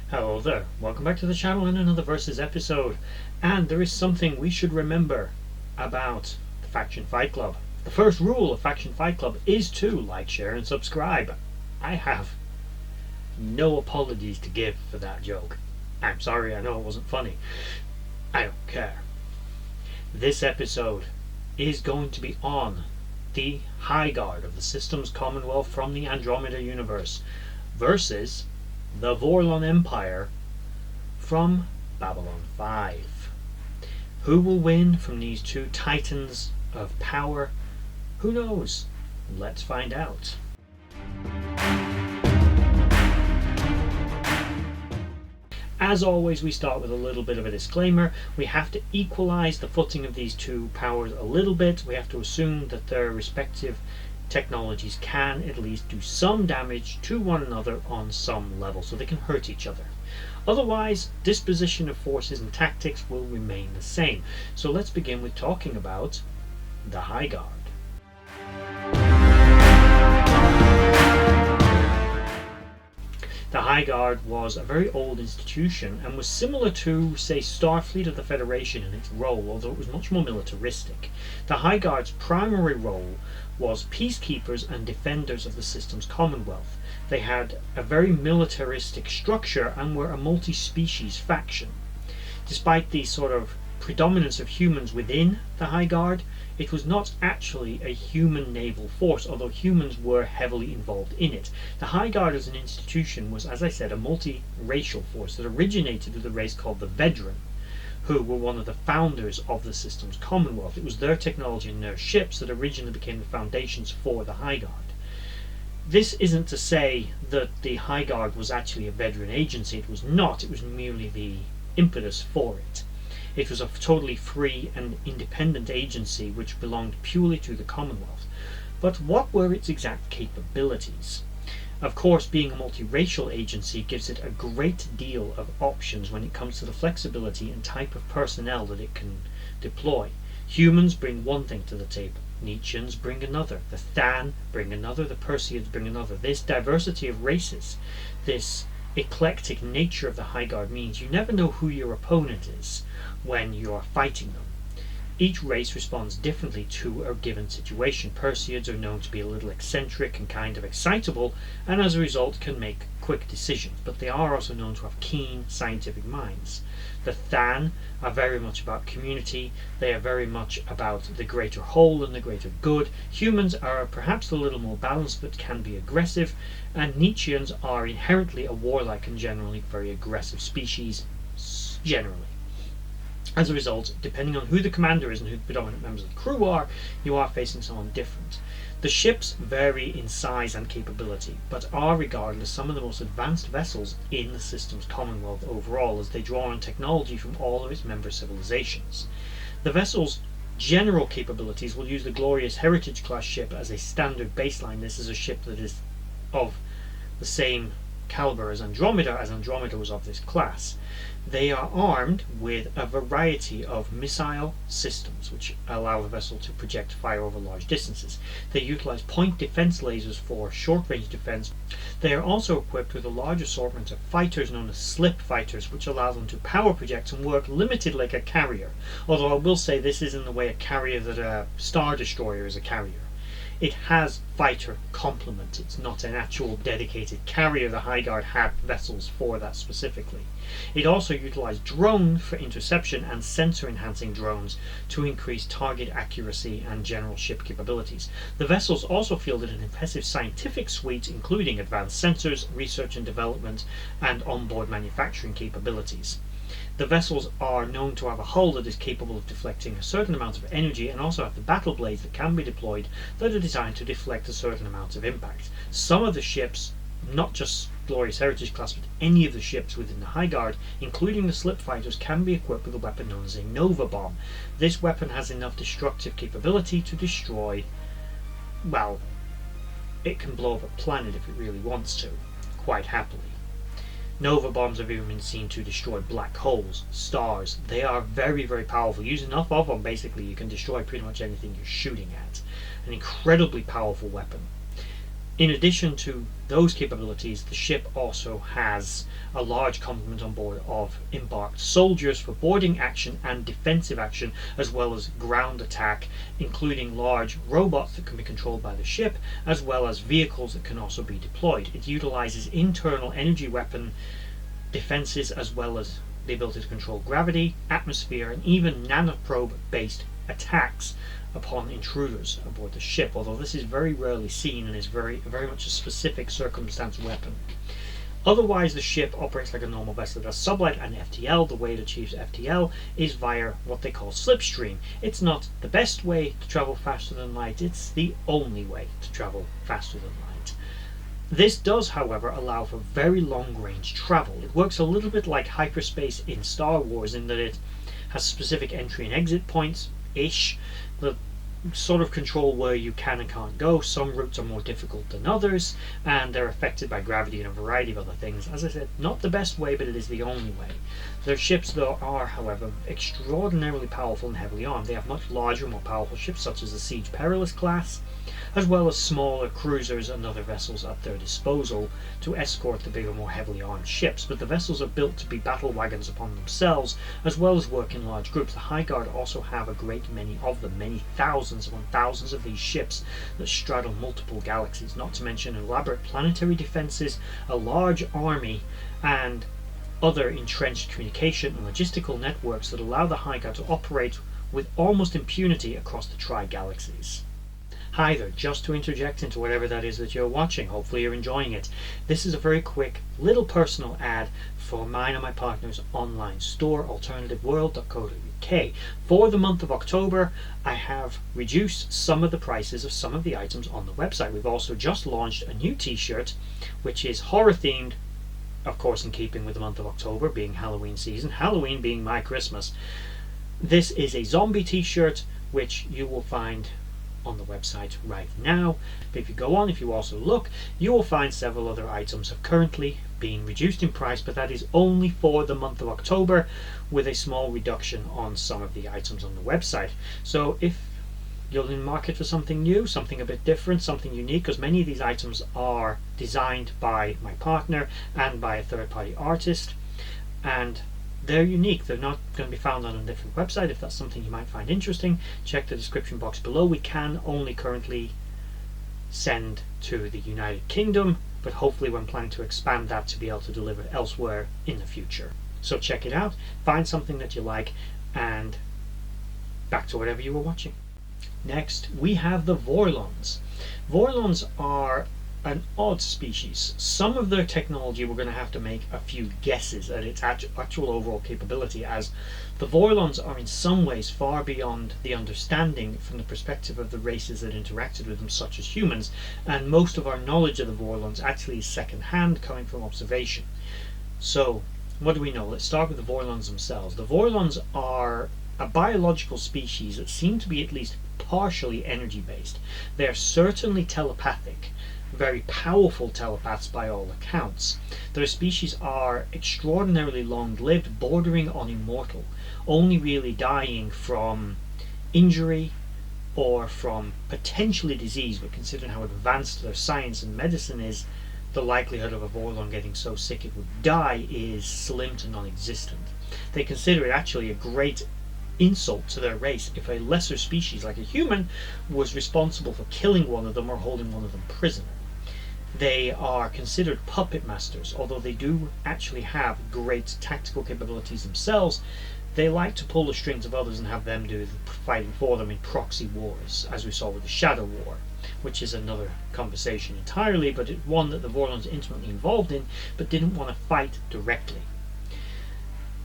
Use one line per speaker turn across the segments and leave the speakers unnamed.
Hello there, welcome back to the channel and another Versus episode. And there is something we should remember about the Faction Fight Club. The first rule of Faction Fight Club is to like, share and subscribe. I have no apologies to give for that joke. I'm sorry, I know it wasn't funny. I don't care. This episode is going to be on the Highguard of the Systems Commonwealth from the Andromeda universe versus the Vorlon Empire from Babylon 5. Who will win from these two titans of power? Who knows? Let's find out. As always, we start with a little bit of a disclaimer. We have to equalize the footing of these two powers a little bit. We have to assume that their respective technologies can at least do some damage to one another on some level, so they can hurt each other. Otherwise, disposition of forces and tactics will remain the same. So let's begin with talking about the Highguard. The Highguard was a very old institution and was similar to, say, Starfleet of the Federation in its role, although it was much more militaristic. The Highguard's primary role was peacekeepers and defenders of the system's commonwealth. They had a very militaristic structure and were a multi-species faction. Despite the sort of predominance of humans within the Highguard, it was not actually a human naval force, although humans were heavily involved in it. The Highguard as an institution was, as I said, a multi-racial force that originated with a race called the Vedran, who were one of the founders of the system's commonwealth. It was their technology and their ships that originally became the foundations for the Highguard. This isn't to say that the Highguard was actually a Vedran agency. It was not. It was merely the impetus for it. It was a totally free and independent agency which belonged purely to the Commonwealth. But what were its exact capabilities? Of course, being a multiracial agency gives it a great deal of options when it comes to the flexibility and type of personnel that it can deploy. Humans bring one thing to the table. Nietzscheans bring another. The Than bring another. The Perseids bring another. This diversity of races, this eclectic nature of the Highguard means you never know who your opponent is when you're fighting them. Each race responds differently to a given situation. Perseids are known to be a little eccentric and kind of excitable, and as a result can make quick decisions, but they are also known to have keen scientific minds. The Than are very much about community. They are very much about the greater whole and the greater good. Humans are perhaps a little more balanced but can be aggressive, and Nietzscheans are inherently a warlike and generally very aggressive species, generally. As a result, depending on who the commander is and who the predominant members of the crew are, you are facing someone different. The ships vary in size and capability, but are regarded as some of the most advanced vessels in the system's commonwealth overall, as they draw on technology from all of its member civilizations. The vessel's general capabilities will use the glorious Heritage class ship as a standard baseline. This is a ship that is of the same caliber as Andromeda was of this class. They are armed with a variety of missile systems which allow the vessel to project fire over large distances. They utilize point defense lasers for short-range defense. They are also equipped with a large assortment of fighters known as slip fighters, which allow them to power project and work limited like a carrier, although I will say this is in the way a carrier that a Star Destroyer is a carrier. It has fighter complement. It's not an actual dedicated carrier. The Highguard had vessels for that specifically. It also utilized drones for interception and sensor enhancing drones to increase target accuracy and general ship capabilities. The vessels also fielded an impressive scientific suite including advanced sensors, research and development, and onboard manufacturing capabilities. The vessels are known to have a hull that is capable of deflecting a certain amount of energy, and also have the battle blades that can be deployed that are designed to deflect a certain amount of impact. Some of the ships, not just Glorious Heritage class, but any of the ships within the Highguard, including the slip fighters, can be equipped with a weapon known as a Nova Bomb. This weapon has enough destructive capability to destroy, well, it can blow up a planet if it really wants to, quite happily. Nova bombs have even been seen to destroy black holes, stars. They are very, very powerful. Use enough of them, basically, you can destroy pretty much anything you're shooting at. An incredibly powerful weapon. In addition to those capabilities, the ship also has a large complement on board of embarked soldiers for boarding action and defensive action, as well as ground attack, including large robots that can be controlled by the ship, as well as vehicles that can also be deployed. It utilizes internal energy weapon defenses, as well as the ability to control gravity, atmosphere, and even nanoprobe-based attacks upon intruders aboard the ship, although this is very rarely seen and is very much a specific circumstance weapon. Otherwise, the ship operates like a normal vessel. It has sublight and FTL. The way it achieves FTL is via what they call slipstream. It's not the best way to travel faster than light, it's the only way to travel faster than light. This does, however, allow for very long-range travel. It works a little bit like hyperspace in Star Wars in that it has specific entry and exit points-ish, that sort of control where you can and can't go. Some routes are more difficult than others, and they're affected by gravity and a variety of other things. As I said, not the best way, but it is the only way. Their ships, though, are, however, extraordinarily powerful and heavily armed. They have much larger, more powerful ships, such as the Siege Perilous class, as well as smaller cruisers and other vessels at their disposal to escort the bigger, more heavily armed ships. But the vessels are built to be battle wagons upon themselves, as well as work in large groups. The Highguard also have a great many of them, many thousands upon thousands of these ships that straddle multiple galaxies, not to mention elaborate planetary defenses, a large army, and other entrenched communication and logistical networks that allow the Highguard to operate with almost impunity across the tri-galaxies. Hi there, just to interject into whatever that is that you're watching, hopefully you're enjoying it. This is a very quick little personal ad for mine and my partner's online store, alternativeworld.co.uk. For the month of October, I have reduced some of the prices of some of the items on the website. We've also just launched a new t-shirt, which is horror themed, of course in keeping with the month of October being Halloween season, Halloween being my Christmas. This is a zombie t-shirt, which you will find on the website right now. But if you go on, if you also look, you will find several other items have currently been reduced in price, but that is only for the month of October, with a small reduction on some of the items on the website. So if you're in the market for something new, something a bit different, something unique, because many of these items are designed by my partner and by a third-party artist, and they're unique. They're not going to be found on a different website. If that's something you might find interesting, check the description box below. We can only currently send to the United Kingdom, but hopefully we're planning to expand that to be able to deliver elsewhere in the future. So check it out, find something that you like, and back to whatever you were watching. Next, we have the Vorlons. Vorlons are an odd species. Some of their technology we're going to have to make a few guesses at its actual overall capability, as the Vorlons are in some ways far beyond the understanding from the perspective of the races that interacted with them, such as humans, and most of our knowledge of the Vorlons actually is second-hand, coming from observation. So, what do we know? Let's start with the Vorlons themselves. The Vorlons are a biological species that seem to be at least partially energy-based. They are certainly telepathic, very powerful telepaths by all accounts. Their species are extraordinarily long-lived, bordering on immortal, only really dying from injury or from potentially disease, but considering how advanced their science and medicine is, the likelihood of a Vorlon getting so sick it would die is slim to non-existent. They consider it actually a great insult to their race if a lesser species like a human was responsible for killing one of them or holding one of them prisoner. They are considered puppet masters. Although they do actually have great tactical capabilities themselves, they like to pull the strings of others and have them do the fighting for them in proxy wars, as we saw with the Shadow War, which is another conversation entirely, but it's one that the Vorlons are intimately involved in, but didn't want to fight directly.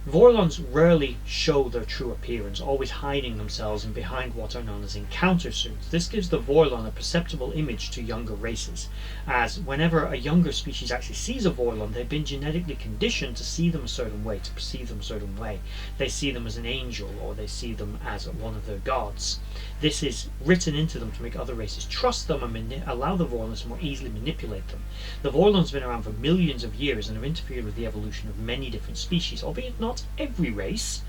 Vorlons rarely show their true appearance, always hiding themselves in behind what are known as encounter suits. This gives the Vorlon a perceptible image to younger races, as whenever a younger species actually sees a Vorlon, they've been genetically conditioned to see them a certain way, to perceive them a certain way. They see them as an angel, or they see them as one of their gods. This is written into them to make other races trust them and allow the Vorlons to more easily manipulate them. The Vorlons have been around for millions of years and have interfered with the evolution of many different species, albeit not every race,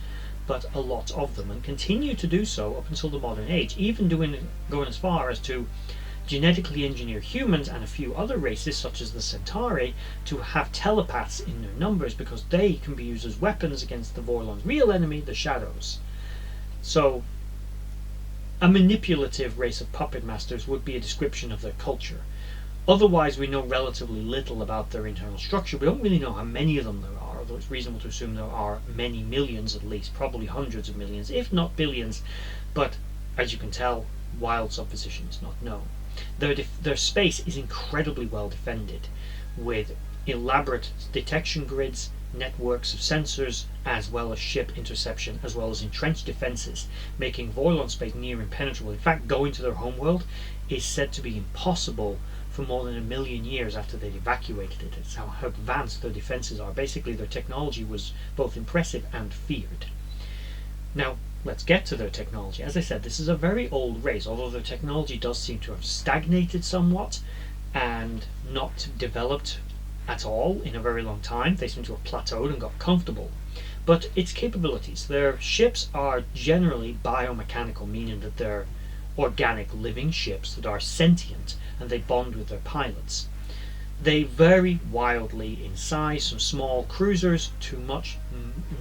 but a lot of them, and continue to do so up until the modern age, even going as far as to genetically engineer humans and a few other races, such as the Centauri, to have telepaths in their numbers because they can be used as weapons against the Vorlons' real enemy, the Shadows. So, a manipulative race of puppet masters would be a description of their culture. Otherwise, we know relatively little about their internal structure. We don't really know how many of them there are, although it's reasonable to assume there are many millions at least, probably hundreds of millions, if not billions. But, as you can tell, wild supposition is not known. Their space is incredibly well defended, with elaborate detection grids, networks of sensors, as well as ship interception, as well as entrenched defences, making Vorlon space near impenetrable. In fact, going to their homeworld is said to be impossible for more than 1 million years after they'd evacuated it. It's how advanced their defences are. Basically, their technology was both impressive and feared. Now, let's get to their technology. As I said, this is a very old race, although their technology does seem to have stagnated somewhat and not developed at all in a very long time. They seem to have plateaued and got comfortable. But its capabilities, their ships are generally biomechanical, meaning that they're organic living ships that are sentient and they bond with their pilots. They vary wildly in size, from small cruisers to much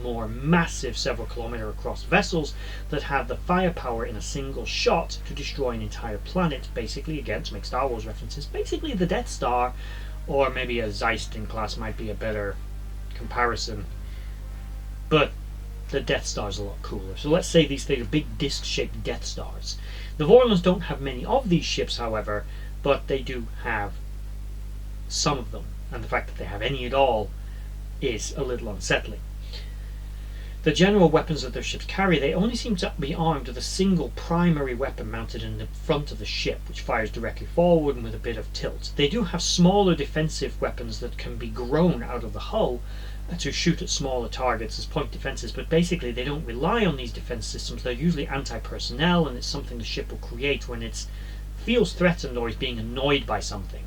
more massive several kilometre across vessels that have the firepower in a single shot to destroy an entire planet. Basically, again, to make Star Wars references, basically the Death Star, or maybe a Zeistin class might be a better comparison. But the Death Star is a lot cooler. So let's say these things are big disc-shaped Death Stars. The Vorlons don't have many of these ships, however, but they do have some of them, and the fact that they have any at all is a little unsettling. The general weapons that their ships carry, they only seem to be armed with a single primary weapon mounted in the front of the ship, which fires directly forward and with a bit of tilt. They do have smaller defensive weapons that can be grown out of the hull to shoot at smaller targets as point defences, but basically they don't rely on these defence systems. They're usually anti-personnel, and it's something the ship will create when it feels threatened or is being annoyed by something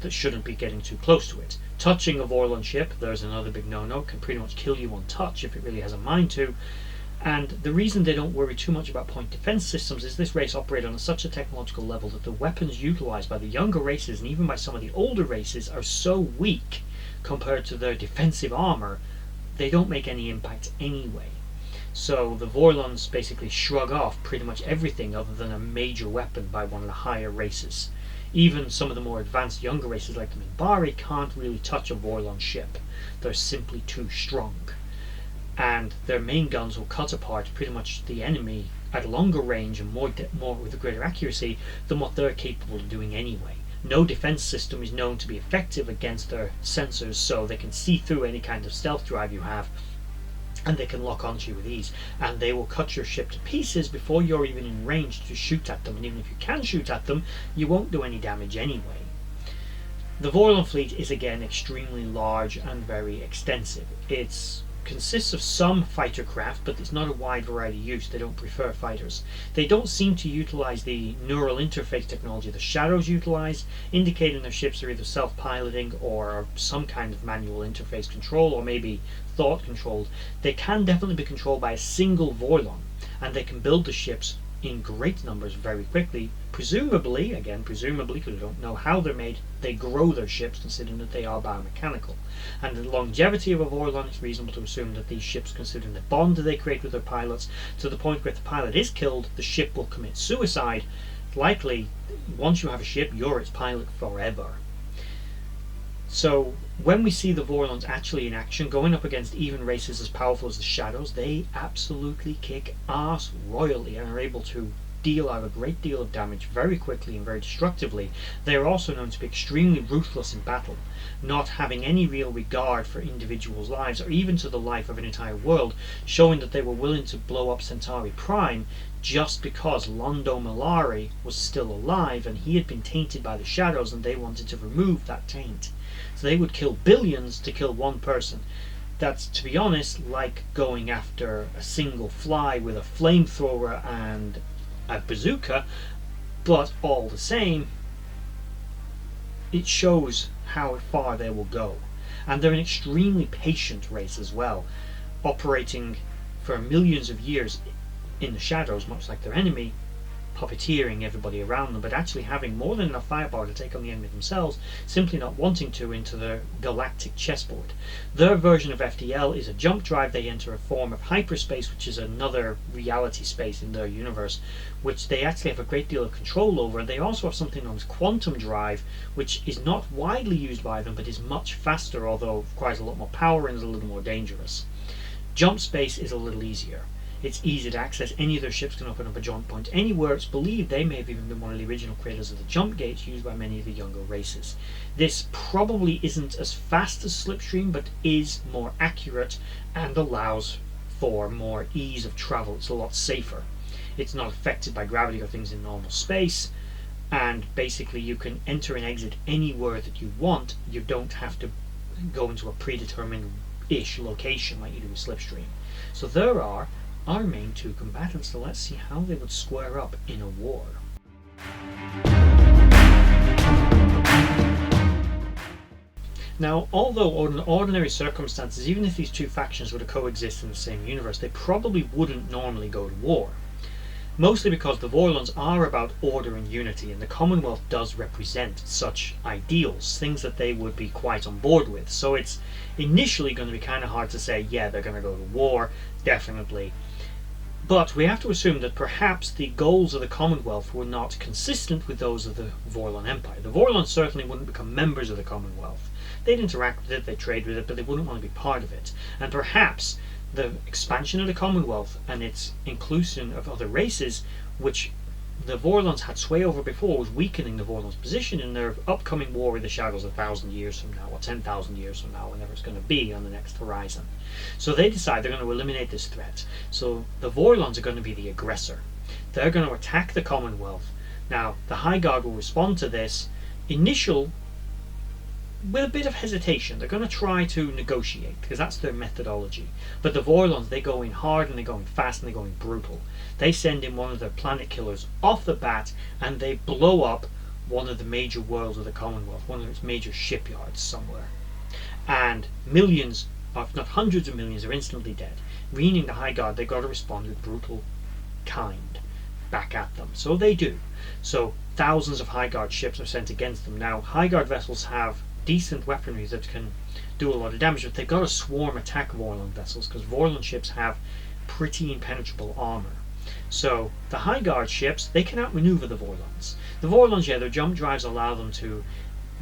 that shouldn't be getting too close to it. Touching a Vorlon ship, there's another big no-no, can pretty much kill you on touch if it really has a mind to. And the reason they don't worry too much about point defense systems is this race operates on such a technological level that the weapons utilized by the younger races and even by some of the older races are so weak compared to their defensive armor, they don't make any impact anyway. So the Vorlons basically shrug off pretty much everything other than a major weapon by one of the higher races. Even some of the more advanced younger races like the Minbari can't really touch a Vorlon ship. They're simply too strong. And their main guns will cut apart pretty much the enemy at a longer range and more with a greater accuracy than what they're capable of doing anyway. No defense system is known to be effective against their sensors, so they can see through any kind of stealth drive you have, and they can lock onto you with ease, and they will cut your ship to pieces before you're even in range to shoot at them, and even if you can shoot at them, you won't do any damage anyway. The Vorlon fleet is again extremely large and very extensive. It consists of some fighter craft, but it's not a wide variety use. They don't prefer fighters. They don't seem to utilize the neural interface technology the Shadows utilize, indicating their ships are either self-piloting or some kind of manual interface control, or maybe thought controlled. They can definitely be controlled by a single Vorlon, and they can build the ships in great numbers very quickly. Presumably, because we don't know how they're made, they grow their ships considering that they are biomechanical. And the longevity of a Vorlon, it's reasonable to assume that these ships, considering the bond that they create with their pilots, to the point where if the pilot is killed, the ship will commit suicide. Likely, once you have a ship, you're its pilot forever. So when we see the Vorlons actually in action, going up against even races as powerful as the Shadows, they absolutely kick ass royally and are able to deal out a great deal of damage very quickly and very destructively. They are also known to be extremely ruthless in battle, not having any real regard for individuals' lives or even to the life of an entire world, showing that they were willing to blow up Centauri Prime just because Londo Mollari was still alive and he had been tainted by the Shadows, and they wanted to remove that taint. So they would kill billions to kill one person. That's, to be honest, like going after a single fly with a flamethrower and a bazooka, but all the same, it shows how far they will go. And they're an extremely patient race as well, operating for millions of years in the Shadows, much like their enemy, puppeteering everybody around them, but actually having more than enough firepower to take on the enemy themselves, simply not wanting to, into the galactic chessboard. Their version of FTL is a jump drive. They enter a form of hyperspace, which is another reality space in their universe, which they actually have a great deal of control over. They also have something known as quantum drive, which is not widely used by them, but is much faster, although requires a lot more power and is a little more dangerous. Jump space is a little easier. It's easy to access. Any of their ships can open up a jump point anywhere. It's believed they may have even been one of the original creators of the jump gates used by many of the younger races. This probably isn't as fast as Slipstream, but is more accurate and allows for more ease of travel. It's a lot safer. It's not affected by gravity or things in normal space, and basically you can enter and exit anywhere that you want. You don't have to go into a predetermined-ish location like you do with Slipstream. So there are our main two combatants, so let's see how they would square up in a war. Now, although in ordinary circumstances, even if these two factions were to coexist in the same universe, they probably wouldn't normally go to war. Mostly because the Vorlons are about order and unity, and the Commonwealth does represent such ideals, things that they would be quite on board with. So it's initially going to be kind of hard to say, yeah, they're going to go to war, definitely. But we have to assume that perhaps the goals of the Commonwealth were not consistent with those of the Vorlon Empire. The Vorlons certainly wouldn't become members of the Commonwealth. They'd interact with it, they'd trade with it, but they wouldn't want to be part of it. And perhaps the expansion of the Commonwealth and its inclusion of other races, which the Vorlons had sway over before, was weakening the Vorlons' position in their upcoming war with the Shadows 1,000 years from now, or 10,000 years from now, whenever it's going to be on the next horizon. So they decide they're going to eliminate this threat. So the Vorlons are going to be the aggressor. They're going to attack the Commonwealth. Now, the Highguard will respond to this with a bit of hesitation. They're going to try to negotiate, because that's their methodology. But the Vorlons, they go in hard, and they go in fast, and they go in brutal. They send in one of their planet killers off the bat, and they blow up one of the major worlds of the Commonwealth, one of its major shipyards somewhere. And millions, if not hundreds of millions, are instantly dead. Meaning the Highguard, they've got to respond with brutal kind back at them. So they do. So thousands of Highguard ships are sent against them. Now, Highguard vessels have decent weaponry that can do a lot of damage, but they've got to swarm attack Vorlon vessels, because Vorlon ships have pretty impenetrable armor. So the Highguard ships, they can outmaneuver the Vorlons. The Vorlons, yeah, their jump drives allow them to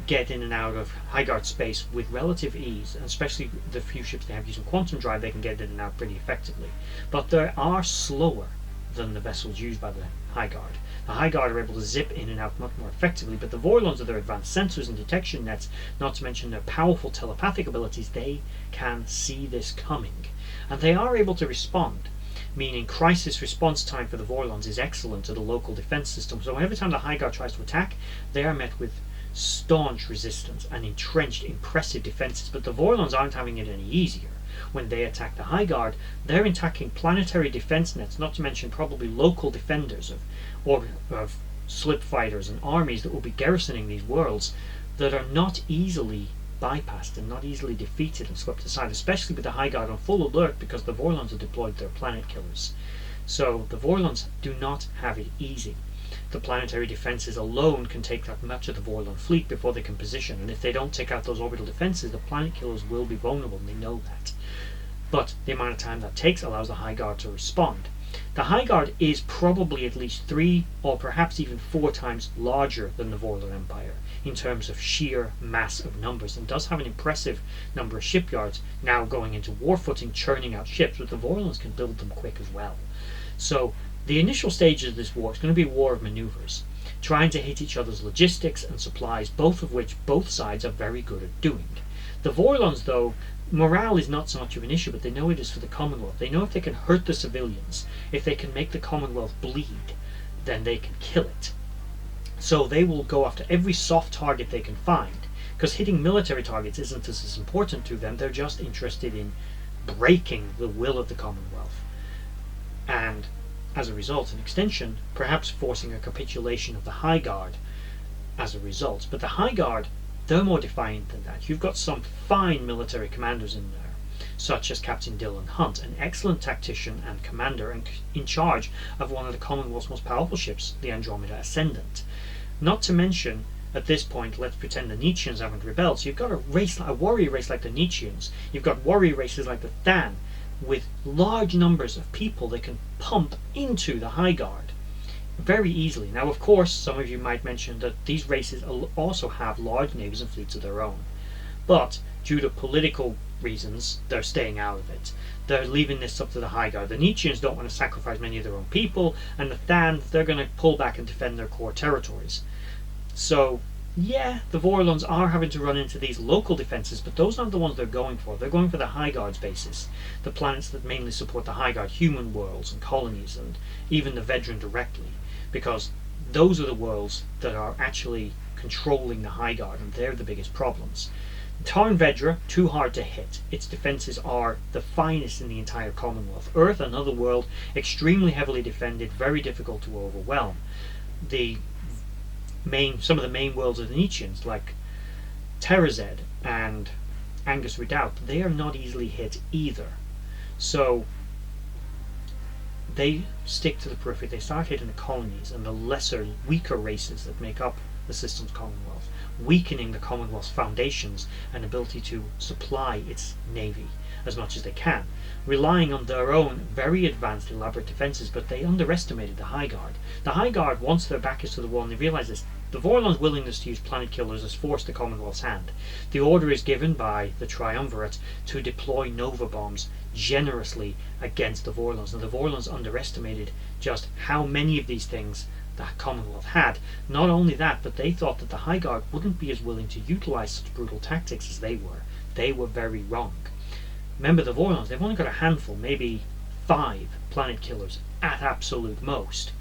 get in and out of Highguard space with relative ease, and especially the few ships they have using quantum drive, they can get in and out pretty effectively. But they are slower than the vessels used by the Highguard. The Highguard are able to zip in and out much more effectively, but the Vorlons, with their advanced sensors and detection nets, not to mention their powerful telepathic abilities, they can see this coming. And they are able to respond, meaning crisis response time for the Vorlons is excellent to the local defense system. So every time the Highguard tries to attack, they are met with staunch resistance and entrenched, impressive defenses. But the Vorlons aren't having it any easier. When they attack the Highguard, they're attacking planetary defense nets, not to mention probably local defenders of slip fighters and armies that will be garrisoning these worlds, that are not easily bypassed and not easily defeated and swept aside, especially with the Highguard on full alert, because the Vorlons have deployed their planet killers. So the Vorlons do not have it easy. The planetary defenses alone can take out much of the Vorlon fleet before they can position, and if they don't take out those orbital defenses, the planet killers will be vulnerable, and they know that. But the amount of time that takes allows the Highguard to respond. The Highguard is probably at least 3 or perhaps even 4 times larger than the Vorlon Empire in terms of sheer mass of numbers, and does have an impressive number of shipyards now going into war footing, churning out ships, but the Vorlons can build them quick as well. So the initial stages of this war is going to be a war of maneuvers, trying to hit each other's logistics and supplies, both of which both sides are very good at doing. The Vorlons, though, morale is not so much of an issue, but they know it is for the Commonwealth. They know if they can hurt the civilians, if they can make the Commonwealth bleed, then they can kill it. So they will go after every soft target they can find, because hitting military targets isn't as important to them. They're just interested in breaking the will of the Commonwealth, and as a result, an extension, perhaps forcing a capitulation of the Highguard as a result. But the Highguard, they're more defiant than that. You've got some fine military commanders in there, such as Captain Dylan Hunt, an excellent tactician and commander and in charge of one of the Commonwealth's most powerful ships, the Andromeda Ascendant. Not to mention, at this point, let's pretend the Nietzscheans haven't rebelled, so you've got a warrior race like the Nietzscheans, you've got warrior races like the Than, with large numbers of people that can pump into the Highguard very easily. Now, of course, some of you might mention that these races also have large navies and fleets of their own, but due to political reasons, they're staying out of it. They're leaving this up to the Highguard. The Nietzscheans don't want to sacrifice many of their own people, and the Than, they're going to pull back and defend their core territories. So, yeah, the Vorlons are having to run into these local defences, but those aren't the ones they're going for. They're going for the Highguard's bases, the planets that mainly support the Highguard, human worlds and colonies, and even the Vedran directly, because those are the worlds that are actually controlling the Highguard, and they're the biggest problems. Tarn Vedra, too hard to hit. Its defences are the finest in the entire Commonwealth. Earth, another world, extremely heavily defended, very difficult to overwhelm. Some of the main worlds of the Nietzscheans, like Terrazed and Angus Redoubt, they are not easily hit either. So they stick to the periphery. They start hitting the colonies and the lesser, weaker races that make up the system's Commonwealth, weakening the Commonwealth's foundations and ability to supply its navy as much as they can, relying on their own very advanced, elaborate defences, but they underestimated the Highguard. The Highguard, once their back is to the wall and they realise this, the Vorlons' willingness to use planet killers has forced the Commonwealth's hand. The order is given by the Triumvirate to deploy Nova bombs generously against the Vorlons. Now, the Vorlons underestimated just how many of these things the Commonwealth had. Not only that, but they thought that the Highguard wouldn't be as willing to utilise such brutal tactics as they were. They were very wrong. Remember, the Vorlons, they've only got a handful, maybe 5 planet killers at absolute most.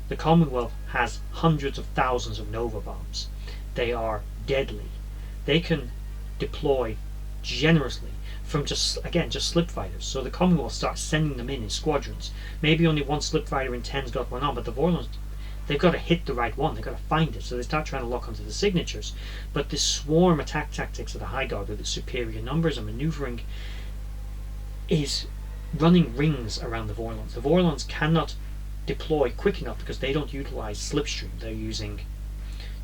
The Commonwealth has hundreds of thousands of Nova bombs. They are deadly. They can deploy generously from just slip fighters. So the Commonwealth starts sending them in squadrons. Maybe only one slip fighter in 10's got one on, but the Vorlons, they've got to hit the right one. They've got to find it. So they start trying to lock onto the signatures. But this swarm attack tactics of the Highguard with its superior numbers and manoeuvring is running rings around the Vorlons. The Vorlons cannot deploy quick enough because they don't utilize slipstream. They're using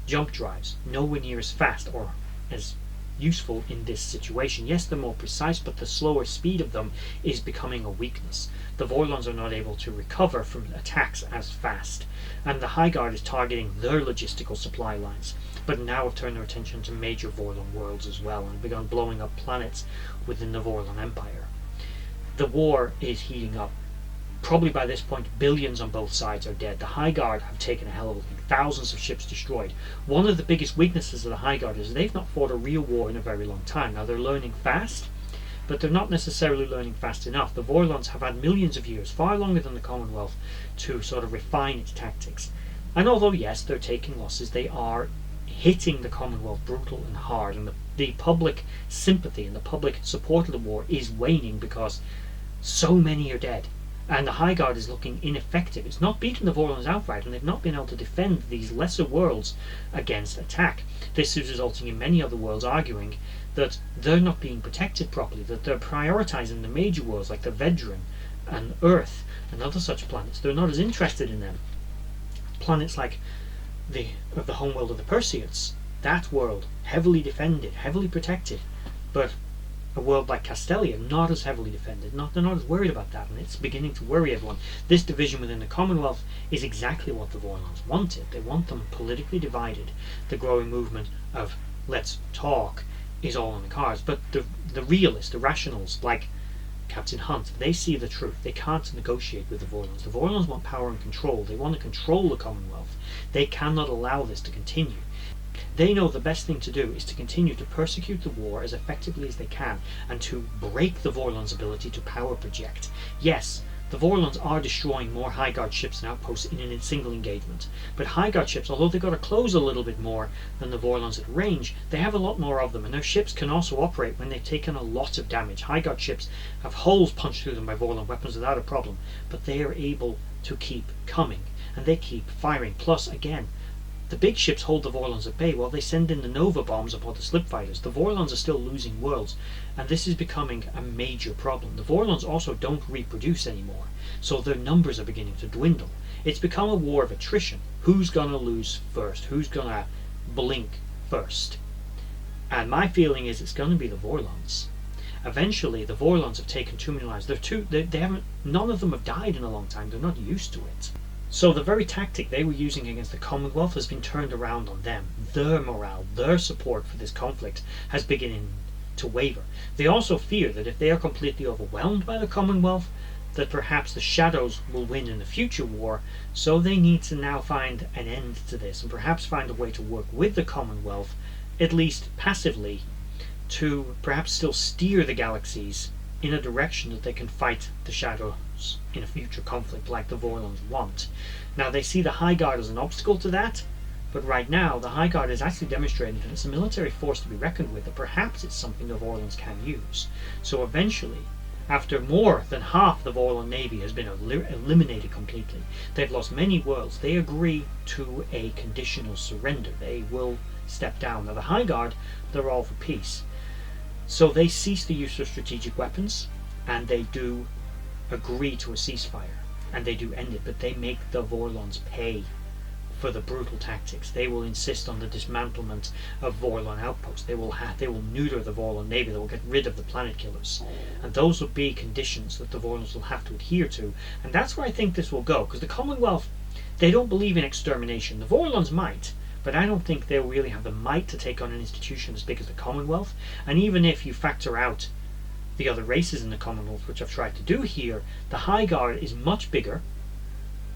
jump drives, nowhere near as fast or as useful in this situation. Yes, they're more precise, but the slower speed of them is becoming a weakness. The Vorlons are not able to recover from attacks as fast, and the Highguard is targeting their logistical supply lines, but now have turned their attention to major Vorlon worlds as well and begun blowing up planets within the Vorlon Empire. The war is heating up. Probably by this point, billions on both sides are dead. The Highguard have taken a hell of a thing. Thousands of ships destroyed. One of the biggest weaknesses of the Highguard is they've not fought a real war in a very long time. Now, they're learning fast, but they're not necessarily learning fast enough. The Vorlons have had millions of years, far longer than the Commonwealth, to sort of refine its tactics. And although, yes, they're taking losses, they are hitting the Commonwealth brutal and hard, and the public sympathy and the public support of the war is waning because so many are dead. And the Highguard is looking ineffective. It's not beaten the Vorlons outright, and they've not been able to defend these lesser worlds against attack. This is resulting in many other worlds arguing that they're not being protected properly, that they're prioritising the major worlds like the Vedran and Earth and other such planets. They're not as interested in them. Planets like the homeworld of the Perseids, that world, heavily defended, heavily protected, but a world like Castelia, not as heavily defended, they're not as worried about that, and it's beginning to worry everyone. This division within the Commonwealth is exactly what the Vorlons wanted. They want them politically divided. The growing movement of let's talk is all on the cards, but the realists, the rationals, like Captain Hunt, they see the truth. They can't negotiate with the Vorlons. The Vorlons want power and control. They want to control the Commonwealth. They cannot allow this to continue. They know the best thing to do is to continue to persecute the war as effectively as they can and to break the Vorlons' ability to power project. Yes, the Vorlons are destroying more Highguard ships and outposts in a single engagement, but Highguard ships, although they've got to close a little bit more than the Vorlons at range, they have a lot more of them, and their ships can also operate when they've taken a lot of damage. Highguard ships have holes punched through them by Vorlon weapons without a problem, but they are able to keep coming, and they keep firing. Plus, again, the big ships hold the Vorlons at bay while they send in the Nova bombs aboard the slip fighters. The Vorlons are still losing worlds, and this is becoming a major problem. The Vorlons also don't reproduce anymore, so their numbers are beginning to dwindle. It's become a war of attrition. Who's gonna lose first? Who's gonna blink first? And my feeling is it's gonna be the Vorlons. Eventually, the Vorlons have taken too many lives. None of them have died in a long time. They're not used to it. So the very tactic they were using against the Commonwealth has been turned around on them. Their morale, their support for this conflict has beginning to waver. They also fear that if they are completely overwhelmed by the Commonwealth, that perhaps the Shadows will win in the future war, so they need to now find an end to this and perhaps find a way to work with the Commonwealth, at least passively, to perhaps still steer the galaxies in a direction that they can fight the Shadows in a future conflict like the Vorlons want. Now they see the Highguard as an obstacle to that, but right now the Highguard is actually demonstrating that it's a military force to be reckoned with, that perhaps it's something the Vorlons can use. So eventually, after more than half the Vorlon navy has been eliminated completely, they've lost many worlds, they agree to a conditional surrender. They will step down. Now the Highguard, they're all for peace. So they cease the use of strategic weapons, and they do agree to a ceasefire, and they do end it, but they make the Vorlons pay for the brutal tactics. They will insist on the dismantlement of Vorlon outposts. They will neuter the Vorlon navy. They will get rid of the planet killers, and those will be conditions that the Vorlons will have to adhere to. And that's where I think this will go, because the Commonwealth, they don't believe in extermination. The Vorlons might, but I don't think they'll really have the might to take on an institution as big as the Commonwealth. And even if you factor out the other races in the Commonwealth, which I've tried to do here, the Highguard is much bigger,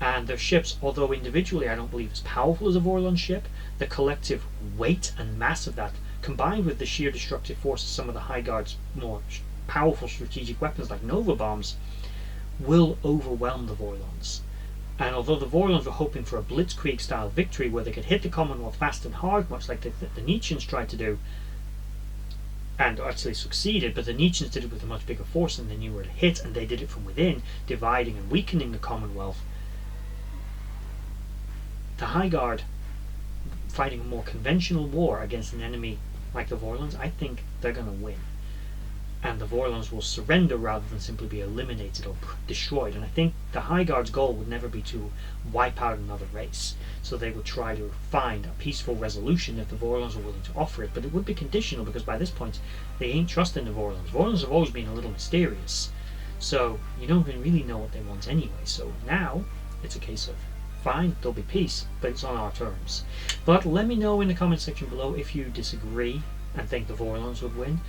and their ships, although individually I don't believe as powerful as a Vorlon ship, the collective weight and mass of that, combined with the sheer destructive force of some of the Highguard's more powerful strategic weapons like Nova bombs, will overwhelm the Vorlons. And although the Vorlons were hoping for a blitzkrieg-style victory where they could hit the Commonwealth fast and hard, much like the Nietzscheans tried to do, and actually succeeded, but the Nietzscheans did it with a much bigger force and they knew where to hit, and they did it from within, dividing and weakening the Commonwealth. The Highguard, fighting a more conventional war against an enemy like the Vorlons, I think they're going to win. And the Vorlons will surrender rather than simply be eliminated or destroyed. And I think the Highguard's goal would never be to wipe out another race. So they would try to find a peaceful resolution if the Vorlons are willing to offer it. But it would be conditional, because by this point they ain't trusting the Vorlons. Vorlons have always been a little mysterious, so you don't even really know what they want anyway. So now it's a case of, fine, there'll be peace, but it's on our terms. But let me know in the comment section below if you disagree and think the Vorlons would win.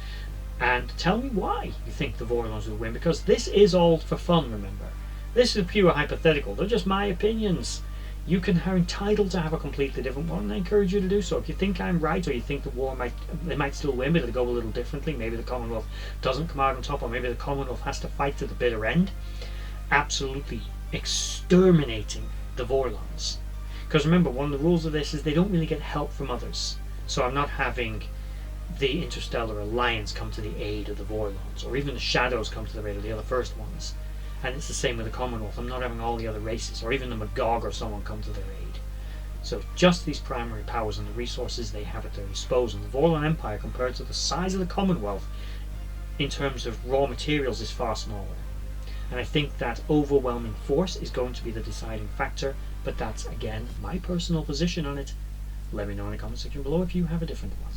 And tell me why you think the Vorlons will win, because this is all for fun, remember. This is pure hypothetical. They're just my opinions. You are entitled to have a completely different one, and I encourage you to do so. If you think I'm right, or you think the war they might still win, but it'll go a little differently, maybe the Commonwealth doesn't come out on top, or maybe the Commonwealth has to fight to the bitter end, absolutely exterminating the Vorlons. Because remember, one of the rules of this is they don't really get help from others. So I'm not having the Interstellar Alliance come to the aid of the Vorlons, or even the Shadows come to the aid of the other first ones. And it's the same with the Commonwealth. I'm not having all the other races, or even the Magog or someone come to their aid. So just these primary powers and the resources they have at their disposal. The Vorlon Empire, compared to the size of the Commonwealth, in terms of raw materials, is far smaller. And I think that overwhelming force is going to be the deciding factor, but that's, again, my personal position on it. Let me know in the comment section below if you have a different one.